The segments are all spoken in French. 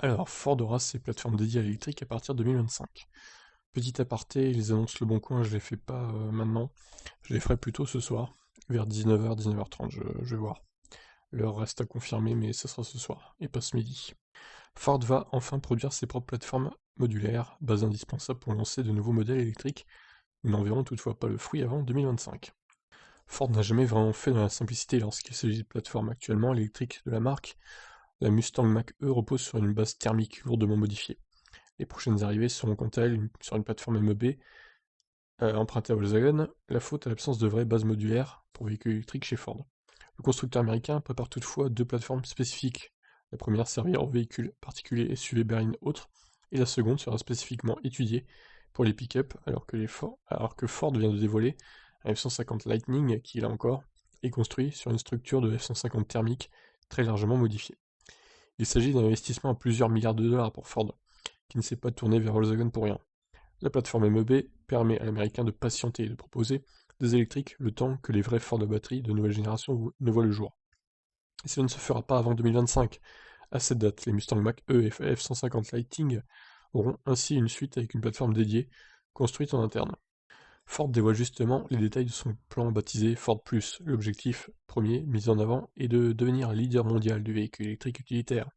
Alors, Ford aura ses plateformes dédiées à l'électrique à partir de 2025. Petit aparté, ils annoncent Le Bon Coin, je les fais pas maintenant, je les ferai plutôt ce soir, vers 19h, 19h30, je vais voir. L'heure reste à confirmer, mais ce sera ce soir, et pas ce midi. Ford va enfin produire ses propres plateformes modulaires, base indispensable pour lancer de nouveaux modèles électriques. Nous n'en verrons toutefois pas le fruit avant 2025. Ford n'a jamais vraiment fait dans la simplicité lorsqu'il s'agit de plateformes actuellement électriques de la marque. La Mustang Mach-E repose sur une base thermique lourdement modifiée. Les prochaines arrivées seront quant à elles sur une plateforme MEB empruntée à Volkswagen, la faute à l'absence de vraie base modulaire pour véhicules électriques chez Ford. Le constructeur américain prépare toutefois deux plateformes spécifiques. La première servira aux véhicules particuliers SUV berlines autres, et la seconde sera spécifiquement étudiée pour les pick-up, alors que Ford vient de dévoiler un F-150 Lightning qui, là encore, est construit sur une structure de F-150 thermique très largement modifiée. Il s'agit d'un investissement à plusieurs milliards de dollars pour Ford, qui ne s'est pas tourné vers Volkswagen pour rien. La plateforme MEB permet à l'américain de patienter et de proposer des électriques le temps que les vrais Ford de batterie de nouvelle génération ne voient le jour. Et cela ne se fera pas avant 2025. À cette date, les Mustang Mach-E et F-150 Lightning auront ainsi une suite avec une plateforme dédiée, construite en interne. Ford dévoile justement les détails de son plan baptisé Ford Plus. L'objectif premier mis en avant est de devenir un leader mondial du véhicule électrique utilitaire.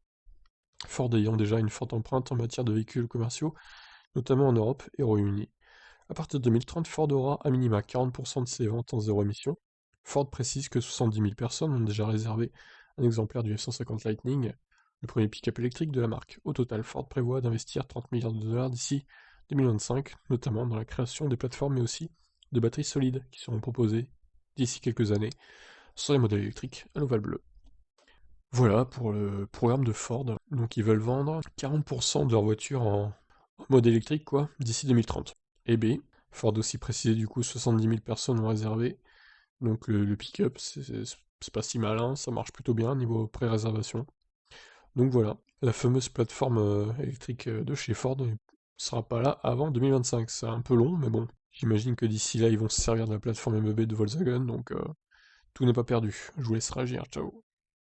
Ford ayant déjà une forte empreinte en matière de véhicules commerciaux, notamment en Europe et au Royaume-Uni. À partir de 2030, Ford aura à minima 40% de ses ventes en zéro émission. Ford précise que 70 000 personnes ont déjà réservé un exemplaire du F-150 Lightning, le premier pick-up électrique de la marque. Au total, Ford prévoit d'investir 30 milliards de dollars d'ici 2025, notamment dans la création des plateformes mais aussi de batteries solides qui seront proposées d'ici quelques années sur les modèles électriques à l'ovale bleu. Voilà pour le programme de Ford. Donc ils veulent vendre 40% de leurs voitures en mode électrique quoi, d'ici 2030. Et B, Ford aussi précisé du coup 70 000 personnes ont réservé. Donc le pick-up, c'est pas si malin, ça marche plutôt bien niveau pré-réservation. Donc voilà, la fameuse plateforme électrique de chez Ford ne sera pas là avant 2025. C'est un peu long, mais bon. J'imagine que d'ici là, ils vont se servir de la plateforme MEB de Volkswagen, donc tout n'est pas perdu. Je vous laisse réagir, ciao.